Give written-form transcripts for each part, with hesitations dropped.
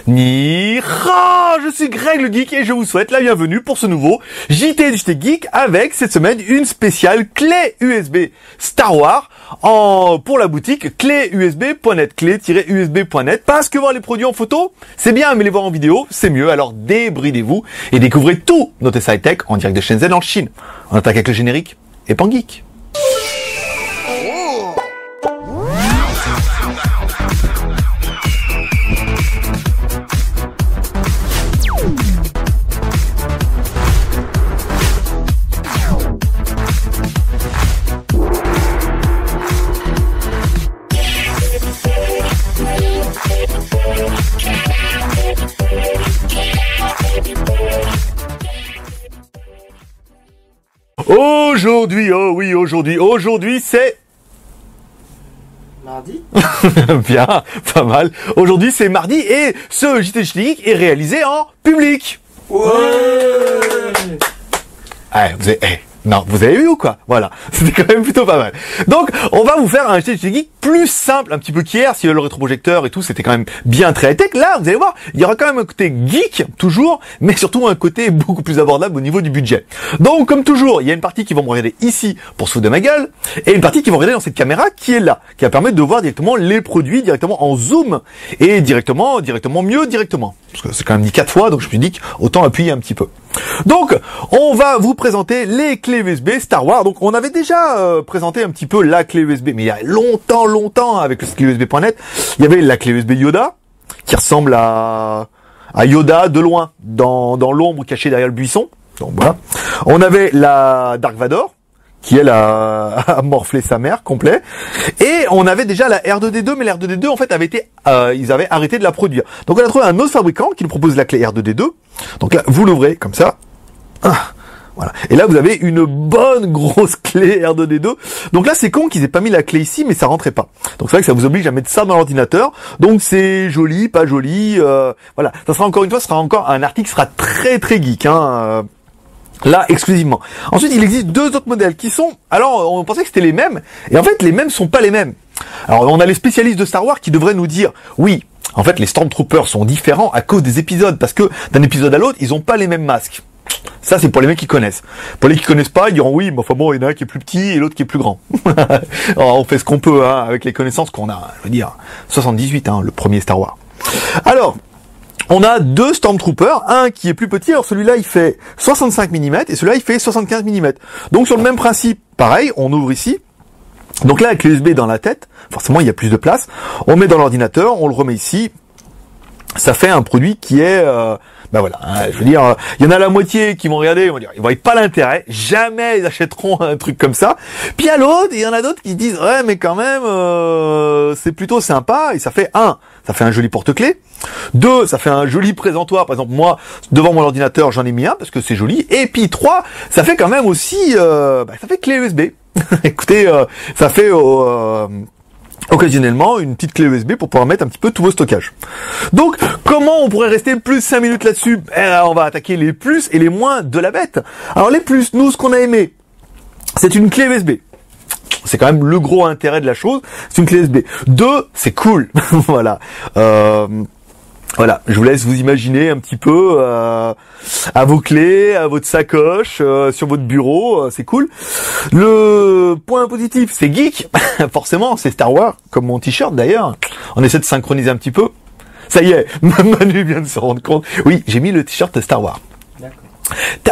Ni ha, je suis Greg le Geek et je vous souhaite la bienvenue pour ce nouveau JT du JT Geek avec cette semaine une spéciale clé USB Star Wars pour la boutique clé-usb.net, clé-usb.net, parce que voir les produits en photo, c'est bien, mais les voir en vidéo, c'est mieux. Alors débridez-vous et découvrez tout nos tests high-tech en direct de Shenzhen en Chine. On attaque avec le générique et Pan Geek. Aujourd'hui c'est... Mardi. Bien, pas mal. Aujourd'hui c'est mardi et ce JT Geek est réalisé en public. Ouais. Vous avez vu ou quoi? Voilà, c'était quand même plutôt pas mal. Donc, on va vous faire un JT Geek plus simple, un petit peu qu'hier, si le rétroprojecteur et tout, c'était quand même bien très high-tech. Là, vous allez voir, il y aura quand même un côté geek, toujours, mais surtout un côté beaucoup plus abordable au niveau du budget. Donc, comme toujours, il y a une partie qui va me regarder ici pour se foutre de ma gueule, et une partie qui va regarder dans cette caméra qui est là, qui va permettre de voir directement les produits, directement en zoom, et directement. Parce que c'est quand même dit 4 fois, donc je me suis dit autant appuyer un petit peu. Donc, on va vous présenter les clés USB Star Wars. Donc, on avait déjà présenté un petit peu la clé USB, mais il y a longtemps, avec le clé USB.net, il y avait la clé USB Yoda, qui ressemble à Yoda de loin, dans l'ombre cachée derrière le buisson. Donc voilà. On avait la Dark Vador, qui elle a morflé sa mère complet. Et on avait déjà la R2D2, mais la R2D2 en fait avait été, ils avaient arrêté de la produire. Donc on a trouvé un autre fabricant qui nous propose la clé R2D2. Donc là, vous l'ouvrez comme ça. Voilà. Et là, vous avez une bonne grosse clé R2D2. Donc là, c'est con qu'ils aient pas mis la clé ici, mais ça rentrait pas. Donc c'est vrai que ça vous oblige à mettre ça dans l'ordinateur. Donc c'est joli, pas joli. Voilà. Ça sera encore une fois, ce sera encore un article qui sera très geek. Là, exclusivement. Ensuite, il existe deux autres modèles qui sont... Alors, on pensait que c'était les mêmes. Et en fait, les mêmes sont pas les mêmes. Alors, on a les spécialistes de Star Wars qui devraient nous dire, oui, en fait, les Stormtroopers sont différents à cause des épisodes. Parce que d'un épisode à l'autre, ils ont pas les mêmes masques. Ça, c'est pour les mecs qui connaissent. Pour les qui connaissent pas, ils diront oui, mais enfin bon, il y en a un qui est plus petit et l'autre qui est plus grand. Alors, on fait ce qu'on peut, avec les connaissances qu'on a. Je veux dire, 78, le premier Star Wars. Alors... on a deux Stormtroopers, un qui est plus petit, alors celui-là il fait 65 mm et celui-là il fait 75 mm. Donc sur le même principe, pareil, on ouvre ici. Donc là avec l'USB dans la tête, forcément il y a plus de place. On met dans l'ordinateur, on le remet ici. Ça fait un produit qui est... voilà, je veux dire, il y en a la moitié qui vont regarder, ils vont dire, ils voient pas l'intérêt, jamais ils achèteront un truc comme ça. Puis à l'autre, il y en a d'autres qui disent, ouais, mais quand même, c'est plutôt sympa, et ça fait ça fait un joli porte-clés. 2, ça fait un joli présentoir. Par exemple, moi, devant mon ordinateur, j'en ai mis un parce que c'est joli. Et puis 3, ça fait quand même aussi, ça fait clé USB. Écoutez, ça fait occasionnellement une petite clé USB pour pouvoir mettre un petit peu tous vos stockages. Donc, comment on pourrait rester plus 5 minutes là-dessus? On va attaquer les plus et les moins de la bête. Alors les plus, nous, ce qu'on a aimé, c'est une clé USB. C'est quand même le gros intérêt de la chose. C'est une clé USB. 2, c'est cool. Voilà. Voilà, je vous laisse vous imaginer un petit peu à vos clés, à votre sacoche, sur votre bureau, c'est cool. Le point positif, c'est geek, forcément, c'est Star Wars, comme mon t-shirt d'ailleurs. On essaie de synchroniser un petit peu. Ça y est, Manu vient de se rendre compte. Oui, j'ai mis le t-shirt Star Wars.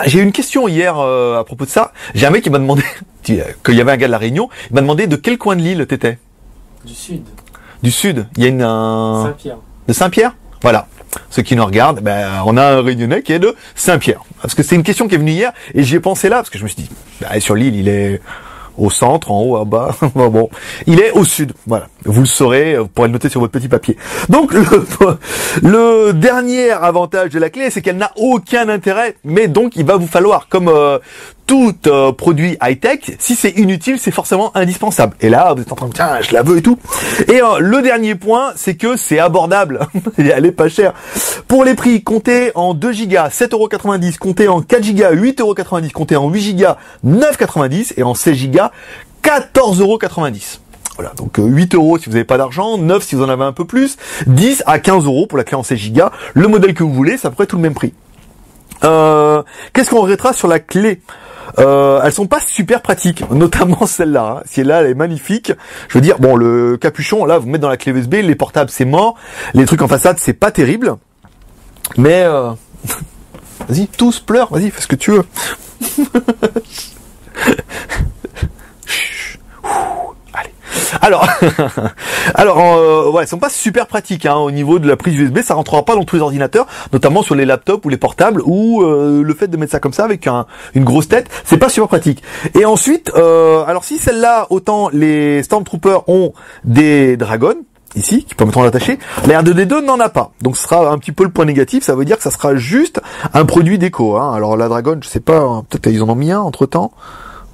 J'ai eu une question hier à propos de ça. J'ai un mec qui m'a demandé, qu'il y avait un gars de la Réunion, il m'a demandé de quel coin de l'île t'étais. Du sud. Du sud. Il y a une... Saint-Pierre. De Saint-Pierre. Voilà. Ceux qui nous regardent, on a un Réunionnais qui est de Saint-Pierre. Parce que c'est une question qui est venue hier, et j'y ai pensé là, parce que je me suis dit, sur l'île, il est au centre, en haut, en bas. Bon, il est au sud. Voilà. Vous le saurez, vous pourrez le noter sur votre petit papier. Donc, le dernier avantage de la clé, c'est qu'elle n'a aucun intérêt, mais donc il va vous falloir, comme tout produit high-tech, si c'est inutile, c'est forcément indispensable. Et là, vous êtes en train de dire, tiens, je la veux et tout. Et le dernier point, c'est que c'est abordable. Elle est pas chère. Pour les prix, comptez en 2 Go, 7,90 €, comptez en 4 Go, 8,90 €, comptez en 8 Go, 9,90 € et en 16 Go, 14,90 €. Voilà, donc 8 € si vous n'avez pas d'argent, 9 si vous en avez un peu plus, 10 à 15 € pour la clé en 16 Go. Le modèle que vous voulez, ça pourrait être tout le même prix. Qu'est-ce qu'on regrettera sur la clé? Elles sont pas super pratiques, notamment celle-là. Hein. Celle-là, elle est magnifique. Je veux dire, bon, le capuchon, là, vous mettez dans la clé USB, les portables, c'est mort. Les trucs en façade, c'est pas terrible. Mais, vas-y, tous pleure, vas-y, fais ce que tu veux. Allez. Ouais, elles sont pas super pratiques hein, au niveau de la prise USB, ça rentrera pas dans tous les ordinateurs, notamment sur les laptops ou les portables, où le fait de mettre ça comme ça avec une grosse tête, c'est pas super pratique. Et ensuite, alors si celle-là, autant les Stormtroopers ont des dragons, ici, qui permettront d'attacher, la R2D2 n'en a pas. Donc ce sera un petit peu le point négatif, ça veut dire que ça sera juste un produit déco. Hein. Alors la Dragon, je sais pas, hein, peut-être qu'ils en ont mis un entre-temps.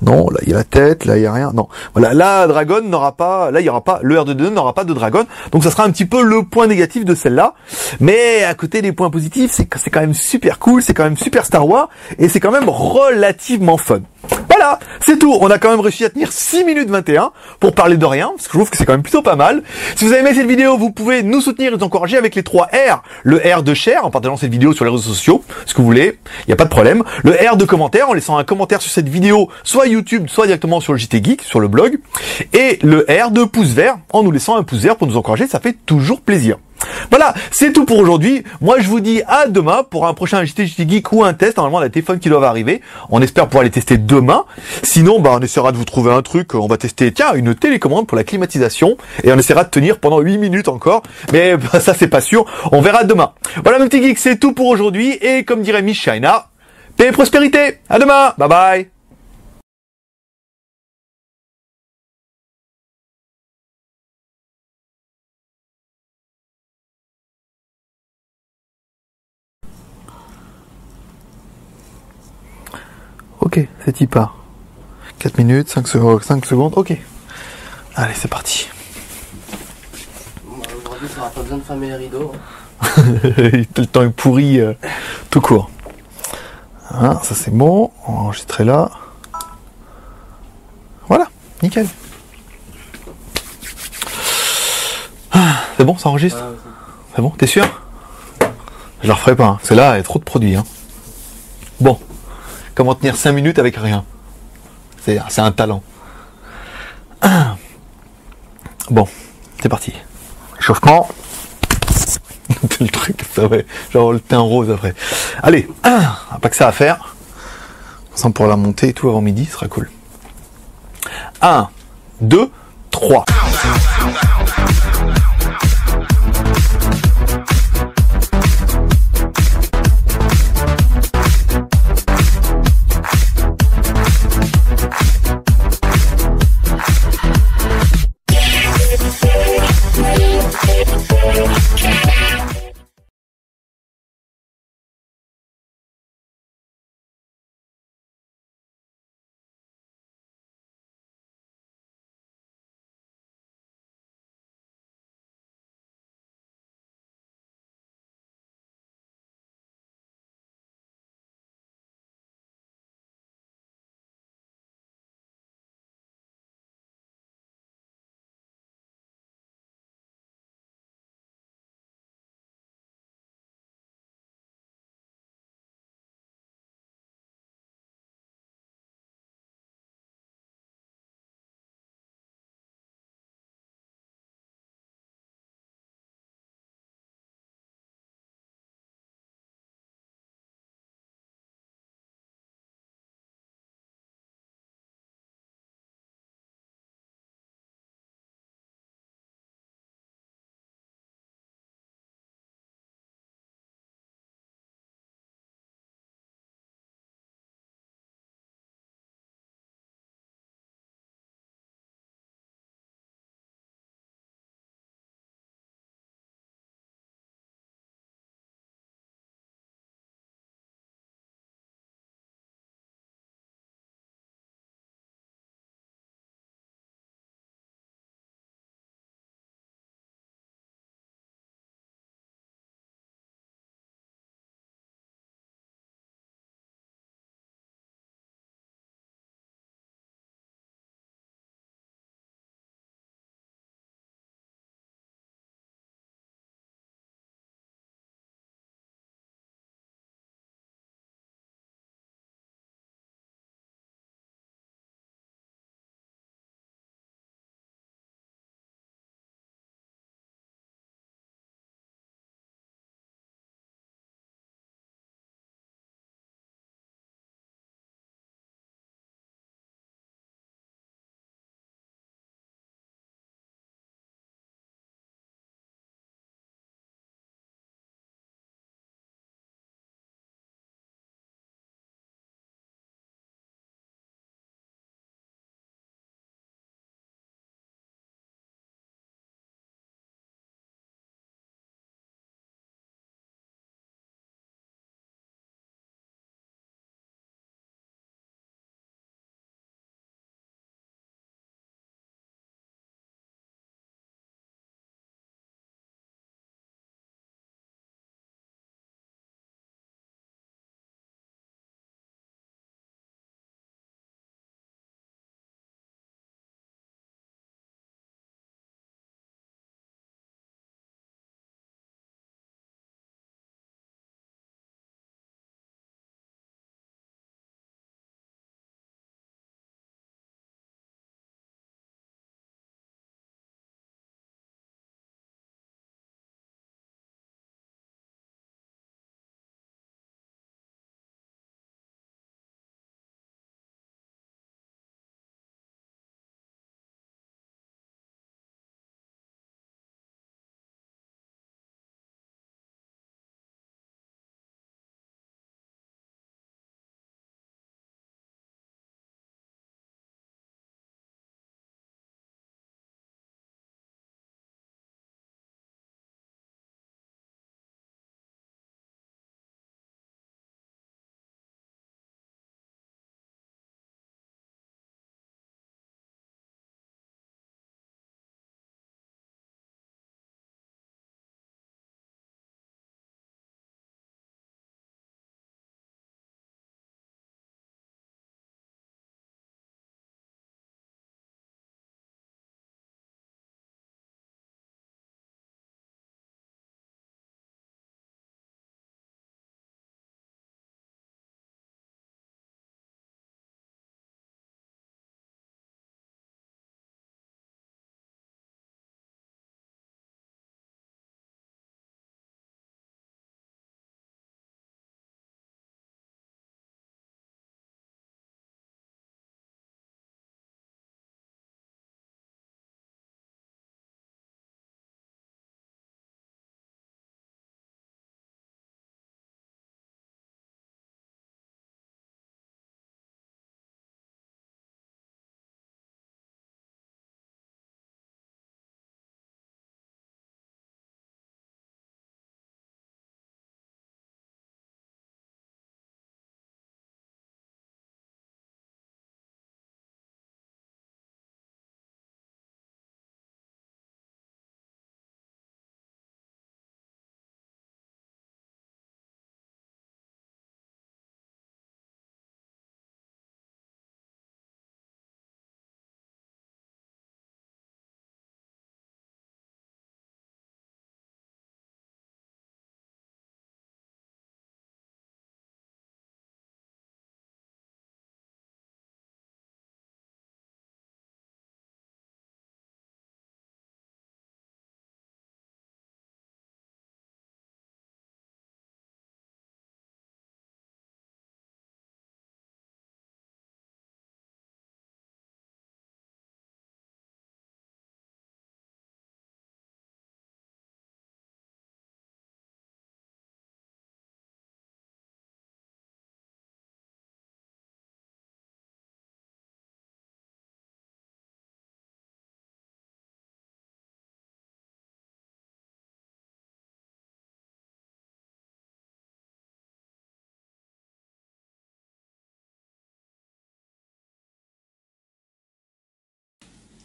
Non, là il y a la tête, là il y a rien. Non, voilà, la Dragon n'aura pas, là il y aura pas, le R2D2 n'aura pas de Dragon, donc ça sera un petit peu le point négatif de celle-là. Mais à côté des points positifs, c'est que c'est quand même super cool, c'est quand même super Star Wars et c'est quand même relativement fun. Voilà, c'est tout. On a quand même réussi à tenir 6 minutes 21 pour parler de rien, parce que je trouve que c'est quand même plutôt pas mal. Si vous avez aimé cette vidéo, vous pouvez nous soutenir et nous encourager avec les 3 R. Le R de share, en partageant cette vidéo sur les réseaux sociaux, ce que vous voulez, il n'y a pas de problème. Le R de commentaire, en laissant un commentaire sur cette vidéo, soit YouTube, soit directement sur le JT Geek, sur le blog. Et le R de pouce vert, en nous laissant un pouce vert pour nous encourager, ça fait toujours plaisir. Voilà, c'est tout pour aujourd'hui. Moi, je vous dis à demain pour un prochain JT Geek ou un test. Normalement, on a des téléphones qui doivent arriver. On espère pouvoir les tester demain. Sinon, on essaiera de vous trouver un truc. On va tester, tiens, une télécommande pour la climatisation. Et on essaiera de tenir pendant 8 minutes encore. Mais ça, c'est pas sûr. On verra demain. Voilà, mes petits geeks, c'est tout pour aujourd'hui. Et comme dirait Miss China, paix et prospérité. À demain. Bye bye. Ok, c'est y part. 4 minutes, 5 secondes, ok. Allez, c'est parti. Aujourd'hui, tu n'auras pas besoin de fermer les rideaux. Le temps est pourri, tout court. Hein, ça c'est bon, on va enregistrer là. Voilà, nickel. C'est bon, ça enregistre? C'est bon, t'es sûr? Je la referai pas, hein, parce que là, il y a trop de produits. Hein. Bon. Comment tenir 5 minutes avec rien? C'est un talent. Bon, c'est parti. Échauffement. Le truc, ça va, genre le teint rose après. Allez, pas que ça à faire. Sans pour la monter et tout avant midi, ce sera cool. 1, 2, 3.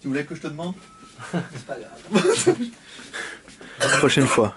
Tu voulais que je te demande? C'est pas grave. Prochaine fois.